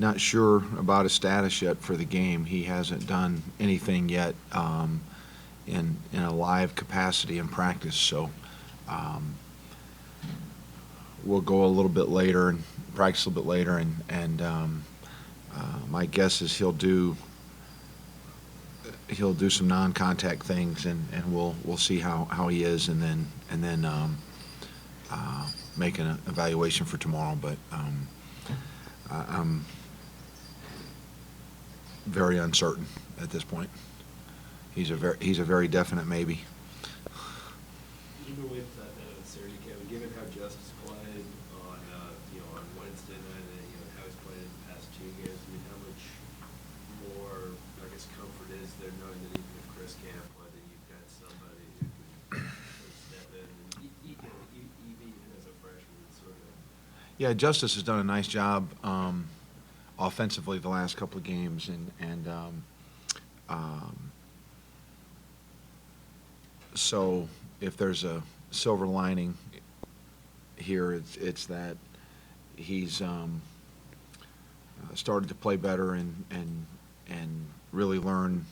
not sure about his status yet for the game. He hasn't done anything yet in a live capacity in practice, so um, we'll go a little bit later and practice a little bit later, and my guess is he'll do some non-contact things, and we'll see how he is, and then make an evaluation for tomorrow. But I'm very uncertain at this point. He's a very definite maybe. Even with uncertainty, Kevin, given how Justice played on on Wednesday night, and how he's played in the past 2 games, I mean, how much more, I guess, comfort is there knowing that even if Chris can't play, that you've got somebody who can step in, and even as a freshman, sort of. Yeah, Justice has done a nice job offensively the last couple of games, and so if there's a silver lining here, it's that he's started to play better and really learn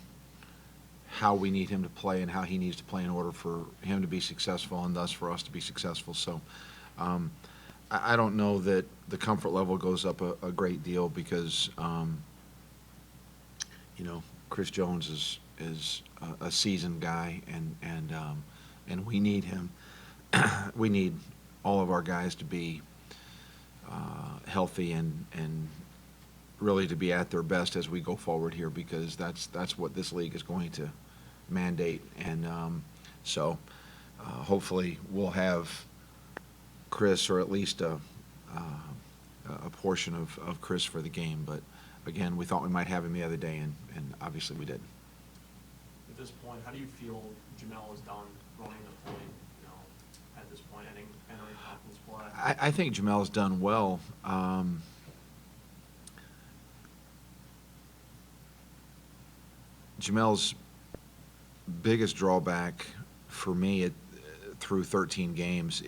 how we need him to play and how he needs to play in order for him to be successful and thus for us to be successful. So um, I don't know that the comfort level goes up a great deal because Chris Jones is a seasoned guy, and we need him. We need all of our guys to be healthy and really to be at their best as we go forward here, because that's what this league is going to mandate. And so hopefully we'll have Chris, or at least a portion of Chris for the game. But again, we thought we might have him the other day, and obviously we did. At this point, how do you feel Jamel is done running the point, at this point, entering conference play? I think Jamel's done well. Jamel's biggest drawback for me through 13 games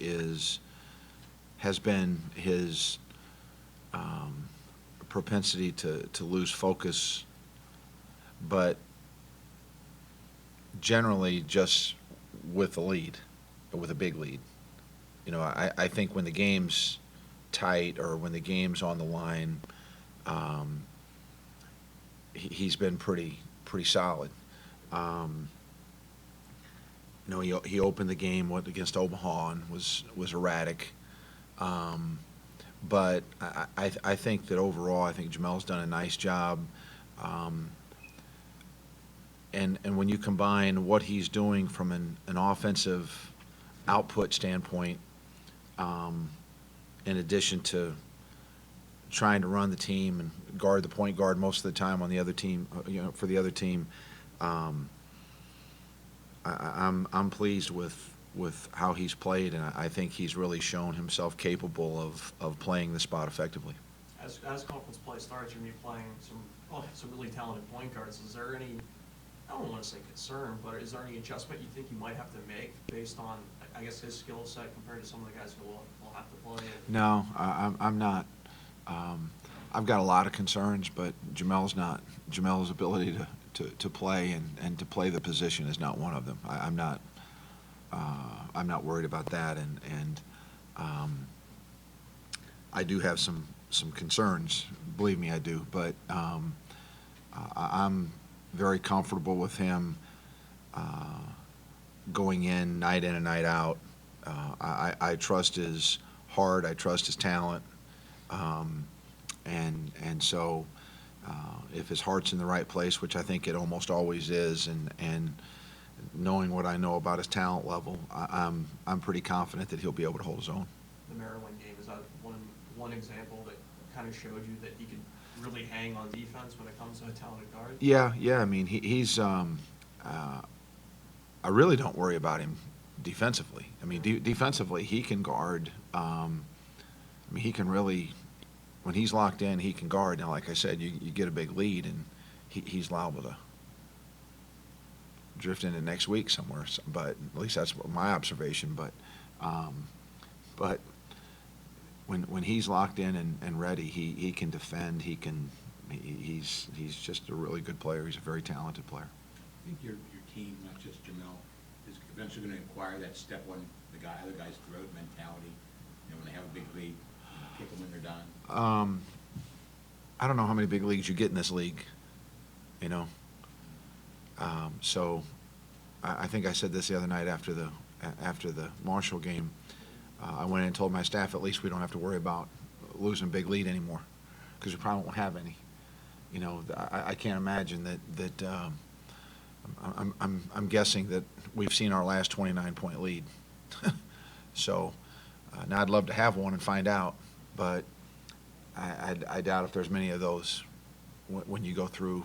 has been his propensity to lose focus, but generally just with a lead, with a big lead. I think when the game's tight or when the game's on the line, he's been pretty solid. He opened the game against Omaha and was erratic. But I think that overall, I think Jamel's done a nice job. And when you combine what he's doing from an offensive output standpoint, in addition to trying to run the team and guard the point guard most of the time on the other team, for the other team, I'm pleased with how he's played, and I think he's really shown himself capable of playing the spot effectively. As conference play starts, you're going to be playing some really talented point guards. Is there any, I don't want to say concern, but is there any adjustment you think you might have to make based on, I guess, his skill set compared to some of the guys who will have to play? No, I'm not. I've got a lot of concerns, but Jamel's not. Jamel's ability to play and to play the position is not one of them. I'm not worried about that, and I do have some concerns. Believe me, I do. But I'm very comfortable with him going in and night out. I trust his heart. I trust his talent, and so if his heart's in the right place, which I think it almost always is, and knowing what I know about his talent level, I'm pretty confident that he'll be able to hold his own. The Maryland game, is that one example that kind of showed you that he could really hang on defense when it comes to a talented guard? Yeah. I mean, he's. I really don't worry about him defensively. I mean, defensively, he can guard. I mean, he can really, when he's locked in, he can guard. Now, like I said, you get a big lead, and he's liable to drift into next week somewhere. But at least that's my observation. But when he's locked in and ready, he can defend. He's just a really good player. He's a very talented player. I think your team, not just Jamel, is eventually going to acquire that step on other guys' throat mentality. You know, when they have a big lead, kick them when they're done. I don't know how many big leagues you get in this league, you know. So I think I said this the other night after the Marshall game. I went in and told my staff, at least we don't have to worry about losing a big lead anymore, because we probably won't have any. You know, I can't imagine that. I'm guessing that we've seen our last 29-point lead. So now I'd love to have one and find out, but I doubt if there's many of those when you go through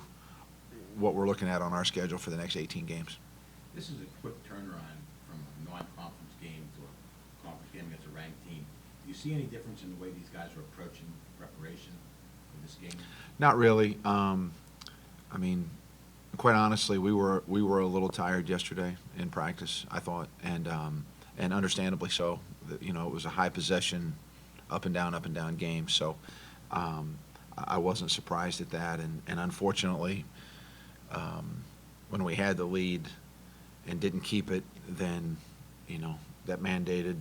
what we're looking at on our schedule for the next 18 games. This is a quick turnaround from a non-conference game to a conference game against a ranked team. Do you see any difference in the way these guys are approaching preparation for this game? Not really. I mean, quite honestly, we were a little tired yesterday in practice, I thought, and understandably so. You know, it was a high possession, up and down game. So I wasn't surprised at that, and unfortunately, when we had the lead and didn't keep it, then, you know, that mandated,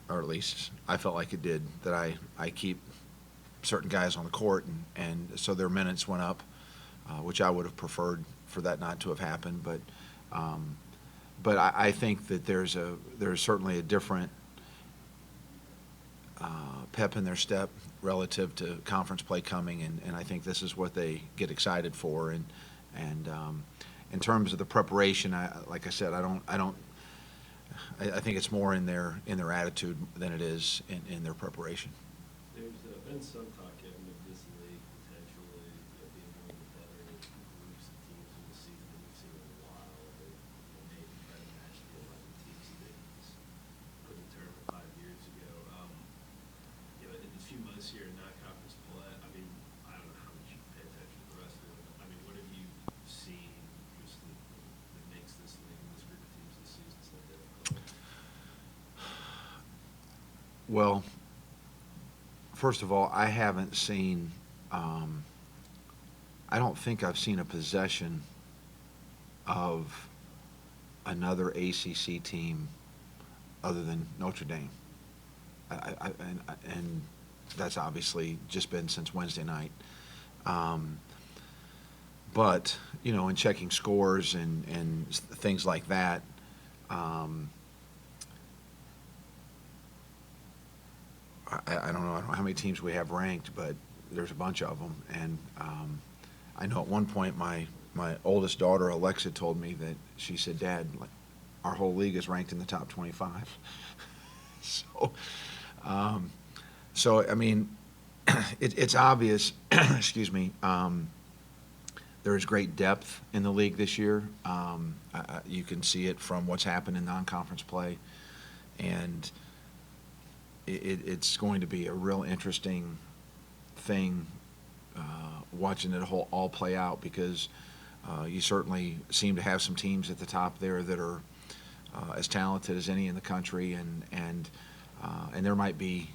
or at least I felt like it did, that I keep certain guys on the court, and so their minutes went up, which I would have preferred for that not to have happened. But I think that there's certainly a different pep in their step relative to conference play coming, and I think this is what they get excited for. And in terms of the preparation, like I said, I think it's more in their attitude than it is in their preparation. There's been some talk, Kevin, of this league potentially being one of the better groups of teams in the season that we've seen in a while. That maybe try to match the 11 teams that put in the tournament 5 years ago. In a few months here in non-conference play, I mean, I don't know how much you pay attention to the rest of it. I mean, what have you seen just that makes this league and this group of teams this season so difficult? Well, first of all, I haven't seen, I don't think I've seen a possession of another ACC team other than Notre Dame. And that's obviously just been since Wednesday night. But, you know, in checking scores and things like that, I don't know how many teams we have ranked, but there's a bunch of them. And I know at one point my oldest daughter, Alexa, told me that she said, "Dad, like, our whole league is ranked in the top 25." So I mean, it's obvious, excuse me, there is great depth in the league this year. You can see it from what's happened in non-conference play, and it's going to be a real interesting thing watching it all play out, because you certainly seem to have some teams at the top there that are as talented as any in the country, and there might be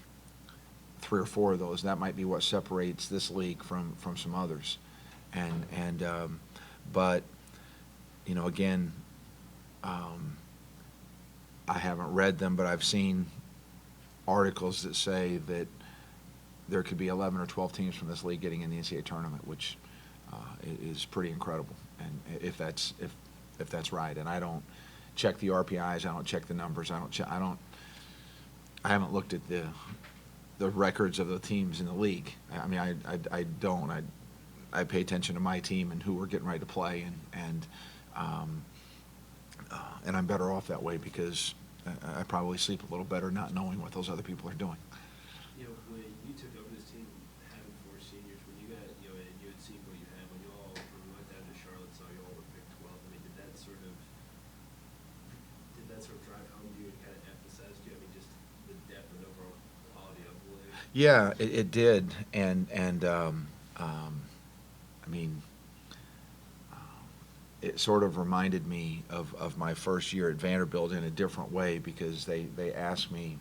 3 or 4 of those. That might be what separates this league from some others, but you know, again, I haven't read them, but I've seen articles that say that there could be 11 or 12 teams from this league getting in the NCAA tournament, which is pretty incredible. And if that's right, and I don't check the RPIs, I don't check the numbers, I haven't looked at the records of the teams in the league. I mean, I don't. I pay attention to my team and who we're getting ready to play, and I'm better off that way, because I probably sleep a little better not knowing what those other people are doing. You know, when you took over this team, having 4 seniors, when you got, you know, and you had seen what you had, when you all went down to Charlotte, saw you all were picked 12, I mean, did that sort of drive home to you and kind of emphasize to you, I mean, just the depth and overall quality of the league? Yeah, it did, and I mean, it sort of reminded me of my first year at Vanderbilt in a different way, because they asked me,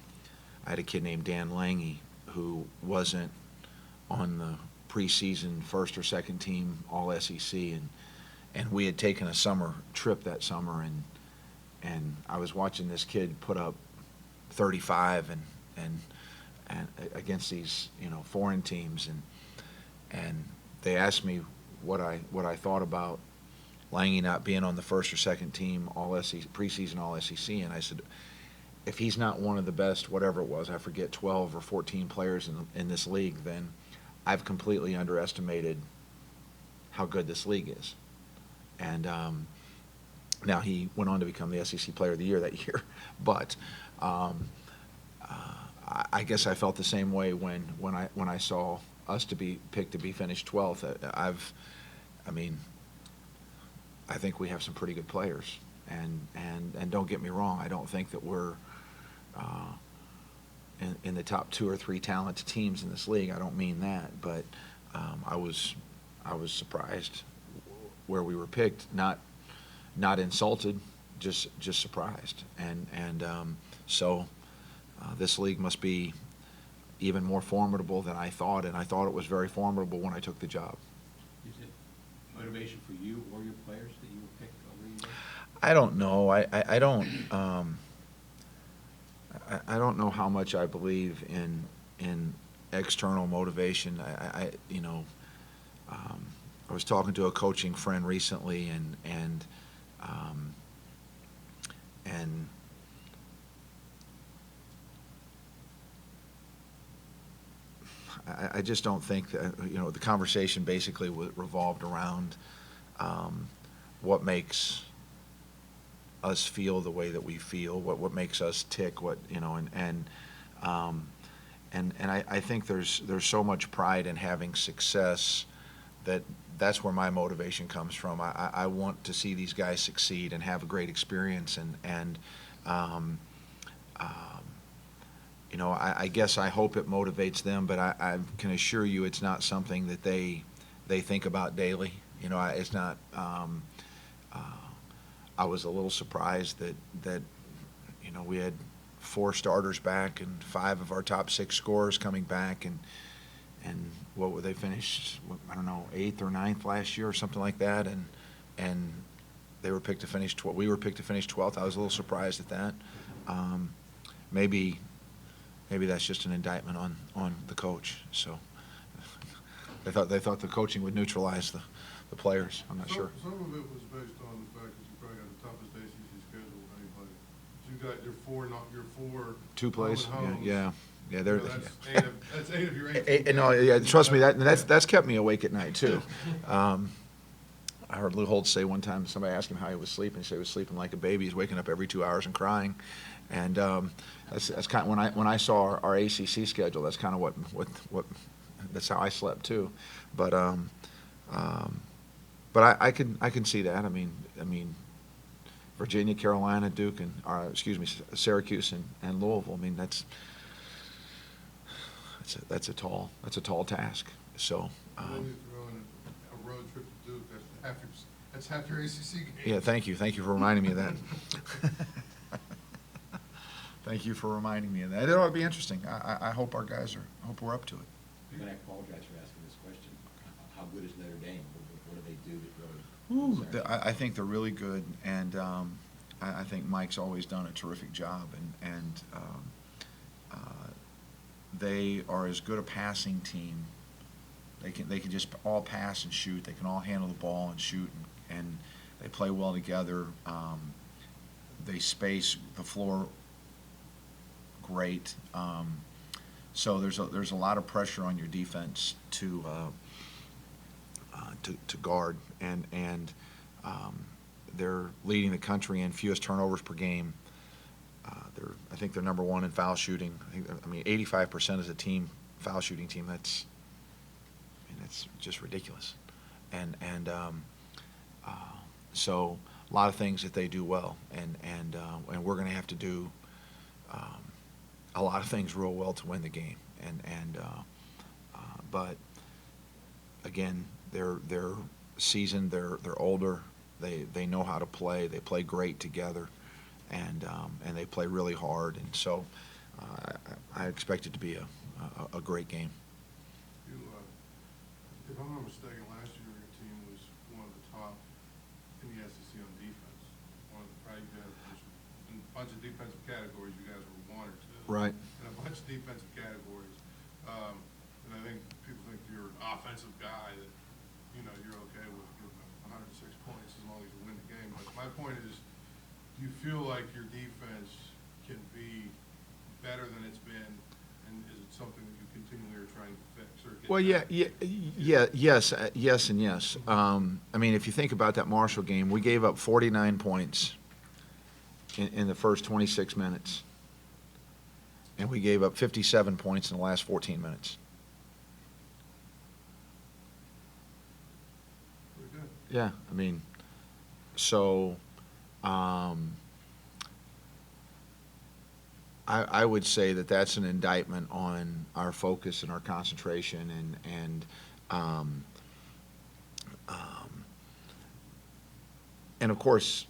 I had a kid named Dan Lange who wasn't on the preseason first or second team All SEC, and we had taken a summer trip that summer, and I was watching this kid put up 35 and against these foreign teams, and they asked me what I thought about Lange not being on the first or second team All SEC preseason All SEC, and I said, if he's not one of the best, whatever it was, I forget, 12 or 14 players in this league, then I've completely underestimated how good this league is. And now he went on to become the SEC Player of the Year that year, but I guess I felt the same way when I saw us to be picked to be finished 12th. I think we have some pretty good players, and don't get me wrong, I don't think that we're in the top 2 or 3 talented teams in this league. I don't mean that, but I was surprised where we were picked, not insulted, just surprised, and so this league must be even more formidable than I thought, and I thought it was very formidable when I took the job. Is it motivation for you or your players that you were picked over you guys? I don't know. I don't. I don't know how much I believe in external motivation. I was talking to a coaching friend recently, and I just don't think that, the conversation basically revolved around what makes us feel the way that we feel, what makes us tick, and I think there's so much pride in having success that's where my motivation comes from. I want to see these guys succeed and have a great experience, and I guess I hope it motivates them, but I can assure you it's not something that they think about daily. It's not. I was a little surprised that we had 4 starters back and 5 of our top 6 scorers coming back, and what were they finished? I don't know, 8th or 9th last year or something like that, and they were picked to finish 12th. We were picked to finish 12th. I was a little surprised at that. Maybe that's just an indictment on the coach. So they thought the coaching would neutralize the players. I'm not sure. Some of it was based on the fact that you probably got the toughest ACC schedule of anybody. You got your four 2 plays. homes. Yeah. They're. That's 8 of your 18. No, yeah. Trust me, that's kept me awake at night too. I heard Lou Holtz say one time, somebody asked him how he was sleeping. He said he was sleeping like a baby. He's waking up every 2 hours and crying, and that's kind of when I saw our ACC schedule. That's kind of what that's how I slept too. But I can see that. I mean, Virginia, Carolina, Duke, and Syracuse and Louisville. I mean, that's a tall task. So. And then you throw in a road trip to Duke. That's half your ACC game. Yeah, thank you for reminding me of that. Thank you for reminding me of that. It ought to be interesting. I hope our guys I hope we're up to it. And I apologize for asking this question. How good is Notre Dame? What do they do that really? I think they're really good, and I think Mike's always done a terrific job, and they are as good a passing team. They can just all pass and shoot. They can all handle the ball and shoot, and they play well together. They space the floor great. So there's a lot of pressure on your defense to guard, and they're leading the country in fewest turnovers per game. I think they're number 1 in foul shooting. 85% as a team, foul shooting team. That's just ridiculous, and so a lot of things that they do well, and we're going to have to do a lot of things real well to win the game, but again, they're seasoned, they're older, they know how to play, they play great together, and they play really hard, and so I expect it to be a great game. You, if I'm not mistaken, last year your team was one of the top in the SEC on defense. One of the, probably, in a bunch of defensive categories, you guys were one or two. Right. In a bunch of defensive categories. And I think people think you're an offensive guy that, you know, you're okay with giving up 106 points as long as you win the game. But my point is, do you feel like your defense can be better than it's been? And is it something that you continually are trying to fix or get Well, better? yes, and yes. I mean, if you think about that Marshall game, we gave up 49 points in the first 26 minutes. And we gave up 57 points in the last 14 minutes. Pretty good. Yeah, I mean, so I would say that that's an indictment on our focus and our concentration and of course,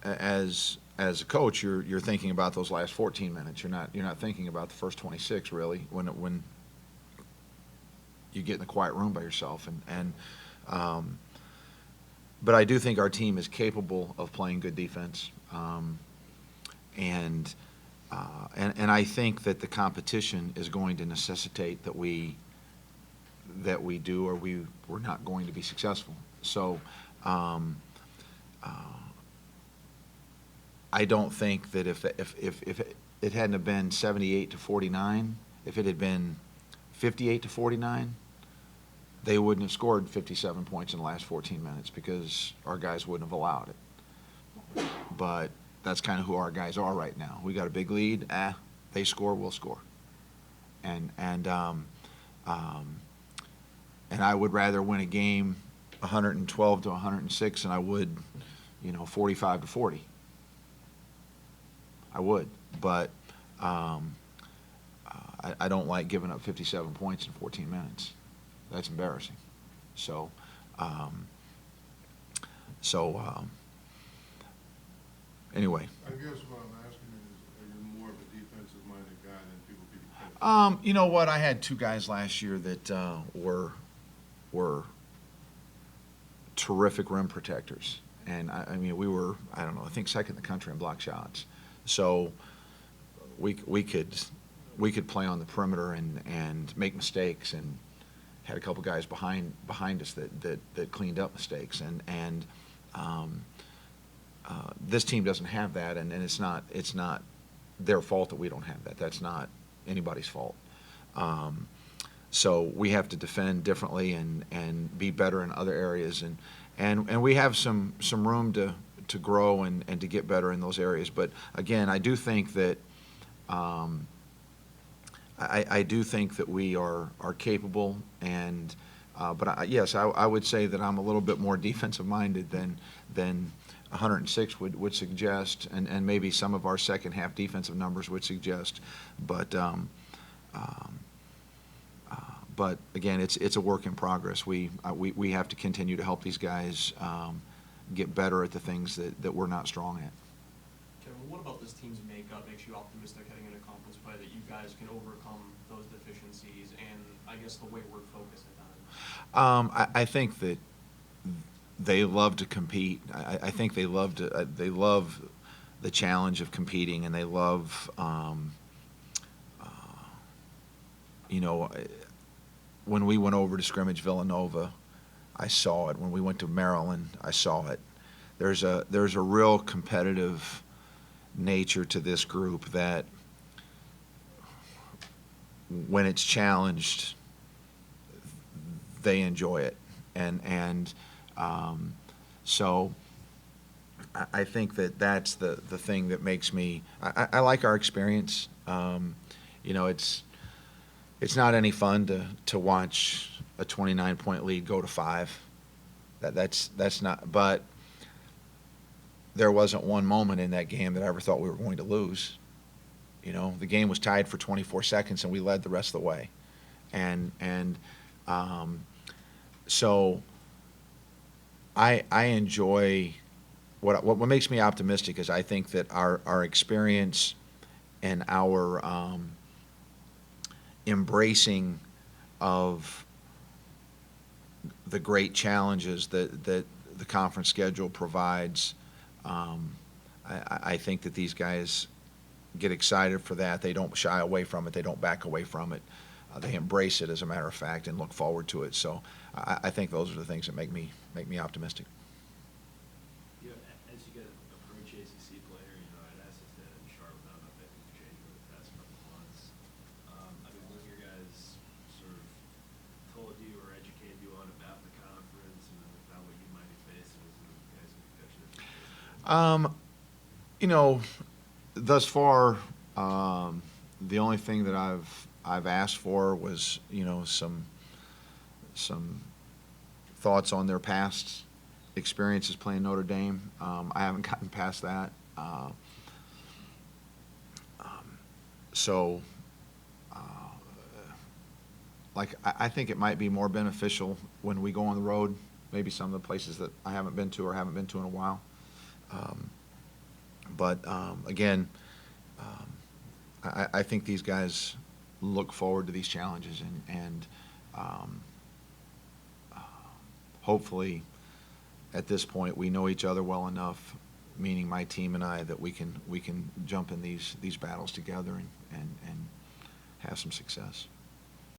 as a coach, you're thinking about those last 14 minutes. You're not thinking about the first 26 really when you get in the quiet room by yourself but I do think our team is capable of playing good defense, and I think that the competition is going to necessitate that we do, or we're not going to be successful. So I don't think that if it hadn't have been 78-49, if it had been 58-49, they wouldn't have scored 57 points in the last 14 minutes because our guys wouldn't have allowed it. But that's kind of who our guys are right now. We got a big lead. They score, we'll score. And I would rather win a game 112-106 than I would, 45-40. I would, but I don't like giving up 57 points in 14 minutes. That's embarrassing. So, anyway. I guess what I'm asking is, are you more of a defensive-minded guy than people give you credit for? You know what? I had two guys last year that were terrific rim protectors, and I mean we were, I don't know, I think second in the country in block shots. So we could play on the perimeter and make mistakes, and had a couple guys behind us that cleaned up mistakes, and this team doesn't have that, and it's not their fault that we don't have that. That's not anybody's fault. So we have to defend differently and be better in other areas, and we have some room to grow and to get better in those areas. But again, I do think that I do think that we are capable, and yes, I would say that I'm a little bit more defensive minded than 106 would suggest, and maybe some of our second half defensive numbers would suggest, but again, it's a work in progress. We have to continue to help these guys get better at the things that we're not strong at. Kevin, what about this team's makeup makes you optimistic heading into conference play that you guys can overcome those deficiencies and I guess the wayward focus at times? I think that they love to compete. I think they love the challenge of competing, and they love, when we went over to scrimmage Villanova, I saw it. When we went to Maryland, I saw it. There's a real competitive nature to this group that when it's challenged, they enjoy it. So I think that's the thing that makes me, I like our experience. It's not any fun to watch a 29-point lead go to 5. That's not, but there wasn't one moment in that game that I ever thought we were going to lose. The game was tied for 24 seconds and we led the rest of the way. So I enjoy what makes me optimistic is I think that our experience and our embracing of the great challenges that the conference schedule provides. I think that these guys get excited for that. They don't shy away from it. They don't back away from it. They embrace it, as a matter of fact, and look forward to it. So I think those are the things that make me optimistic. You know, as you get approach ACC player, you know, I'd asked this to Charlotte, I don't know if anything's changed over the past couple of months. I mean, what have your guys sort of told you or educated you on about the conference and about what you might be facing as you guys will be coaching this? You know, thus far, the only thing that I've asked for was, you know, some thoughts on their past experiences playing Notre Dame. I haven't gotten past that. So, like, I think it might be more beneficial when we go on the road, maybe some of the places that I haven't been to or haven't been to in a while. But again, I think these guys look forward to these challenges, and hopefully at this point we know each other well enough, meaning my team and I, that we can jump in these battles together and have some success.